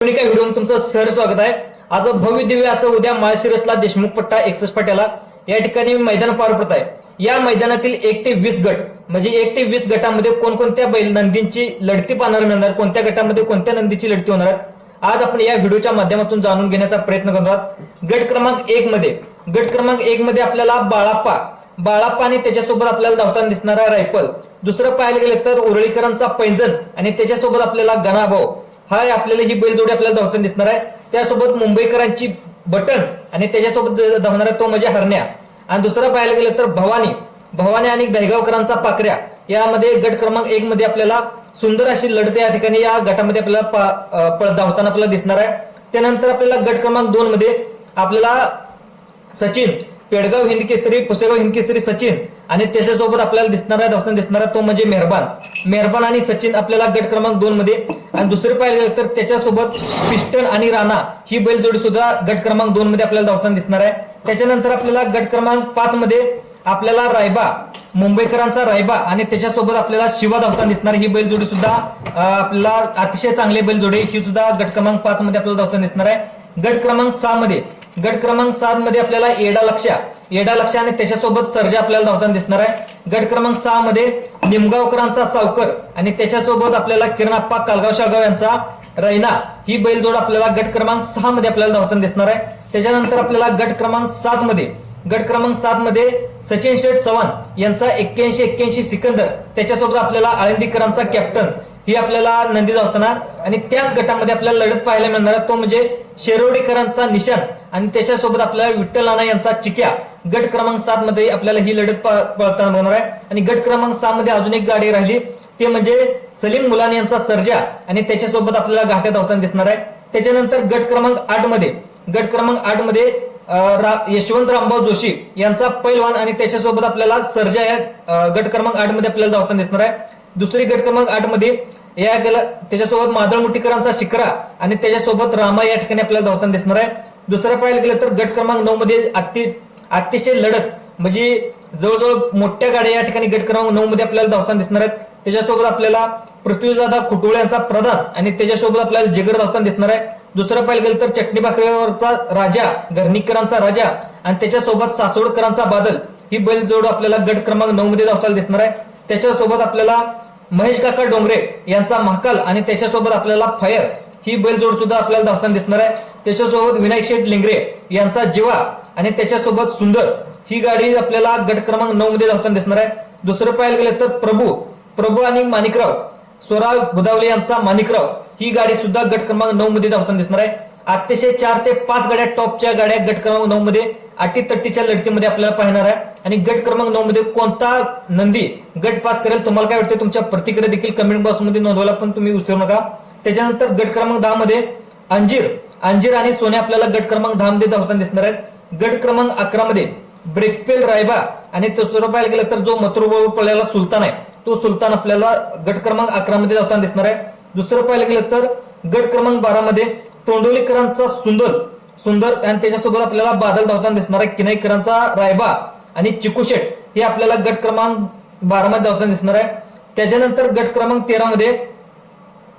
Video तुमचं sir स्वागत आहे। आज भव्य दिव्य असं उद्या माळशिरसला देशमुख पट्टा 61 पट्ट्याला या ठिकाणी मैदान पार पडत आहे। या मैदानातील 1 ते 20 गट म्हणजे 1 ते 20 गटामध्ये कोणकोणत्या बैल नंदींची लढती पाहणार, कोणत्या गटामध्ये कोणत्या नंदीची लढती होणार आज आपण या व्हिडिओच्या माध्यमातून जाणून घेण्याचा प्रयत्न करणार आहोत। गट क्रमांक 1 मध्ये आपल्याला बाळाप्पा आणि त्याच्यासोबत आपल्याला धावताना दिसणारा रायफल, दुसरं पाहायला गेलं तर उरळीकरांचा पैंजण आणि त्याच्यासोबत आपल्याला गणाभाऊ हा आपल्याला ही बैलजोडी आपल्याला धावताना दिसणार आहे। त्यासोबत मुंबईकरांची बटन आणि त्याच्यासोबत धावणारा तो म्हणजे हरण्या, आणि दुसरं पाहायला गेलं तर भवानी आणि दहेगावकरांचा पाकऱ्या। यामध्ये गट क्रमांक 1 मध्ये आपल्याला सुंदर अशी लढत या ठिकाणी या गटामध्ये आपल्याला धावताना आपल्याला दिसणार आहे। त्यानंतर आपल्याला गट क्रमांक 2 मध्ये आपल्याला सचिन पेडगाव हिंदकेसरी, पुसेगाव हिंदकेसरी सचिन आणि त्याच्यासोबत आपल्याला धावताना दिसणारा तो म्हणजे मेहरबान आणि सचिन आपल्याला गट क्रमांक 2 मध्ये, आणि दुसरे पाहिलं तर त्याच्यासोबत पिस्टन आणि राणा ही बैलजोडी सुद्धा गट क्रमांक 2 मध्ये आपल्याला धावताना दिसणार आहे। त्याच्यानंतर आपल्याला गट क्रमांक 5 मध्ये आपल्याला रायबा, मुंबईकरांचा रायबा आणि त्याच्यासोबत आपल्याला शिवा धावताना दिसणार ही बैलजोडी सुद्धा आपल्याला अतिशय चांगली बैलजोडी ही सुद्धा गट क्रमांक 5 मध्ये आपल्याला धावताना दिसणार आहे। गट क्रमांक 7 मध्ये आपल्याला येडा लक्ष आणि त्याच्यासोबत सर्जा आपल्याला धावताना दिसणार आहे। गट क्रमांक 6 मध्ये निमगावकरांचा सावकर आणि त्याच्यासोबत आपल्याला किरणाप्पा कालगाव शाळगाव यांचा रैना ही बैलजोड आपल्याला गट क्रमांक 6 मध्ये आपल्याला धावताना दिसणार आहे। त्याच्यानंतर आपल्याला गट क्रमांक 7 मध्ये सचिन शेठ चव्हाण यांचा 81 सिकंदर, त्याच्यासोबत आपल्याला आळंदीकरांचा कॅप्टन ही आपल्याला नंदी धावताना, आणि त्याच गटामध्ये आपल्याला लढत पाहायला मिळणार तो म्हणजे शेरोडीकरांचा निशान आणि त्याच्यासोबत आपल्याला विठ्ठल नाना यांचा चिक्या गट क्रमांक 7 मध्ये आपल्याला ही लढत पळताना होणार आहे। आणि गट क्रमांक 6 मध्ये अजून एक गाडी राहिली ते म्हणजे सलीम मुलानी यांचा सर्जा आणि त्याच्यासोबत आपल्याला घाट्या धावताना दिसणार आहे। त्याच्यानंतर गट क्रमांक 8 मध्ये यशवंत रामभाऊ जोशी यांचा पैलवान आणि त्याच्यासोबत आपल्याला सर्जा या गट क्रमांक 8 मध्ये आपल्याला धावताना दिसणार आहे। दुसरी गट क्रमांक 8 मध्ये त्याच्यासोबत मादळमुठीकरांचा शिकरा आणि त्याच्यासोबत रामा या ठिकाणी आपल्याला धावताना दिसणार आहे। दुसरं पाहायला गेलं तर गट क्रमांक 9 मध्ये अतिशय लढत म्हणजे जवळजवळ मोठ्या गाड्या या ठिकाणी गट क्रमांक 9 मध्ये आपल्याला धावताना दिसणार आहेत। त्याच्यासोबत आपल्याला पृथ्वीदादा खुटोळे यांचा प्रधान आणि त्याच्यासोबत आपल्याला जिगर धावताना दिसणार आहे। दुसरं पाहिलं गेलं तर चटणी भाकरीवरचा राजा, घरणीकरांचा राजा आणि त्याच्यासोबत सासवडकरांचा बादल ही बैलजोड आपल्याला गट क्रमांक 9 मध्ये धावताना दिसणार आहे। त्याच्यासोबत आपल्याला महेश काका डोंगरे यांचा महाकाल आणि त्याच्यासोबत आपल्याला फायर ही बैलजोड सुद्धा आपल्याला धावताना दिसणार आहे। त्याच्यासोबत विनायक शेठ लिंगरे यांचा जीवा आणि त्याच्यासोबत सुंदर ही गाडी आपल्याला गट क्रमांक 9 मध्ये धावताना दिसणार आहे। दुसरं पाहायला गेलं तर प्रभू आणि माणिकराव सोरा बुधावले यांचा माणिकराव ही गाडी सुद्धा गट क्रमांक 9 मध्ये धावताना दिसणार आहे। अतिशय 4 ते 5 गाड्या टॉपच्या गाड्या गट क्रमांक 9 मध्ये अटीतट्टीच्या लढतीमध्ये आपल्याला पाहणार आहे। आणि गट क्रमांक 9 मध्ये कोणता नंदी गट पास करेल तुम्हाला काय वाटतं तुमच्या प्रतिक्रिया देखील कमेंट बॉक्स मध्ये नोंदवायला पण तुम्ही विसरू नका। त्याच्यानंतर गट क्रमांक 10 मध्ये अंजीर आणि सोन्या आपल्याला गट क्रमांक 10 मध्ये धावताना दिसणार आहेत। गट क्रमांक 11 मध्ये ब्रेकपेल रायबा आणि दुसरं पाहायला गेलं तर जो मथुरबळ पळलेला सुलतान आहे तो सुलतान आपल्याला गट क्रमांक 11 मध्ये धावताना दिसणार आहे। दुसरं पाहायला गेलं तर गट क्रमांक 12 मध्ये तोंडोलीकरांचा सुंदर आणि त्याच्यासोबत आपल्याला बादल धावताना दिसणार आहे। किनाईकरांचा रायबा आणि चिकूशेट हे आपल्याला गट क्रमांक 12 मध्ये धावताना दिसणार आहे। त्याच्यानंतर गट क्रमांक 13 मध्ये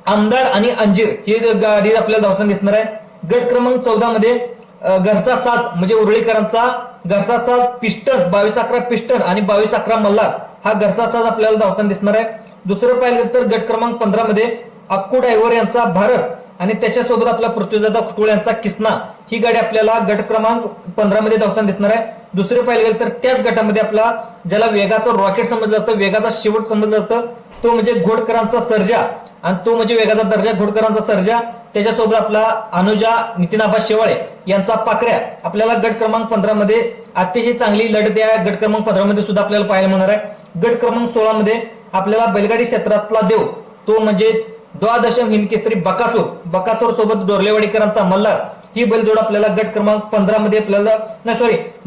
आमदार आणि अंजीर ही गाडी आपल्याला धावताना दिसणार आहे। गट क्रमांक 14 मध्ये घरचा साज म्हणजे उरळीकरांचा घरचा साज पिस्टन 22-11 पिस्टन आणि 22-11 मल्हार हा घरचा साज आपल्याला धावताना दिसणार आहे। दुसरं पाहिलं तर गट क्रमांक 15 मध्ये अक्कू ड्रायव्हर यांचा भारत आणि त्याच्यासोबत आपला पृथ्वीदादा खुटोळे यांचा किसना ही गाडी आपल्याला गट क्रमांक 15 मध्ये धावताना दिसणार आहे। दुसरे पाहिलं गेलं तर त्याच गटामध्ये आपला ज्याला वेगाचं रॉकेट समजलं जातं, वेगाचा शेवट समजलं जातं तो म्हणजे घोडकरांचा सर्जा आणि तो म्हणजे वेगाचा दर्जा घोडकरांचा सर्जा, त्याच्यासोबत आपला अनुजा नितीनाबा शेवाळे यांचा पाकऱ्या आपल्याला गट क्रमांक 15 मध्ये अतिशय चांगली लढत या गट क्रमांक 15 मध्ये सुद्धा आपल्याला पाहायला मिळणार आहे। गट क्रमांक 16 मध्ये आपल्याला बैलगाडी क्षेत्रातला देव तो म्हणजे द्वादशम हिंदकेसरी बकासूर सोबत दोरलेवाडीकरांचा मल्हार ही बैलजोड आपल्याला गट क्रमांक 15 मध्ये आपल्याला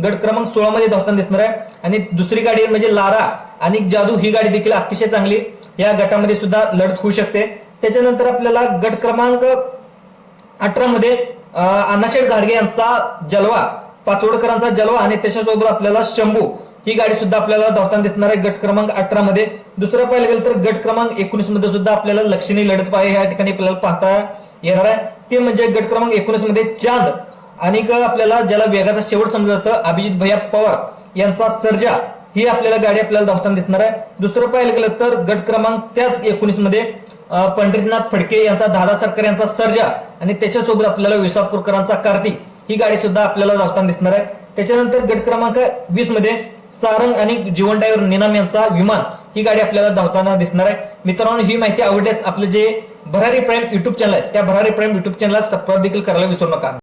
गट क्रमांक 16 मध्ये धावताना दिसणार आहे। आणि दुसरी गाडी म्हणजे लारा आणि जादू ही गाडी देखील अतिशय चांगली या गटामध्ये सुद्धा लढत होऊ शकते। त्याच्यानंतर आपल्याला गट क्रमांक 18 मध्ये अण्णाशेठ घाडगे यांचा जलवा, पाचोडकरांचा जलवा आणि त्याच्यासोबत आपल्याला शंभू ही गाडी सुद्धा आपल्याला धावताना दिसणार आहे गट क्रमांक 18 मध्ये। दुसरं पाहिलं गेलं तर गट क्रमांक 19 मध्ये सुद्धा आपल्याला लक्षणीय लढत या ठिकाणी आपल्याला पाहता येणार आहे ते म्हणजे गट क्रमांक 19 मध्ये चांद आणि आपल्याला ज्याला वेगाचा शेवट समजलं जातं अभिजित भैया पवार यांचा सर्जा ही आपल्याला गाडी आपल्याला धावताना दिसणार आहे. दुसरं पाहायला गेलं तर गट क्रमांक त्याच 19 मध्ये पंढरीनाथ फडके यांचा दादा सरकार यांचा सर्जा आणि त्याच्यासोबत आपल्याला विसापूरकरांचा कार्तिक ही गाडी सुद्धा आपल्याला धावताना दिसणार आहे. त्याच्यानंतर गट क्रमांक 20 मध्ये सारंग आणि जीवन ड्रायव्हर निनाम यांचा विमान ही गाडी आपल्याला धावताना दिसणार आहे. मित्रांनो ही माहिती आवडल्यास आपलं जे भरारी प्राईम युट्यूब चॅनल आहे त्या भरारी प्राईम युट्यूब चॅनलला सबस्क्राईब देखील करायला विसरू नका.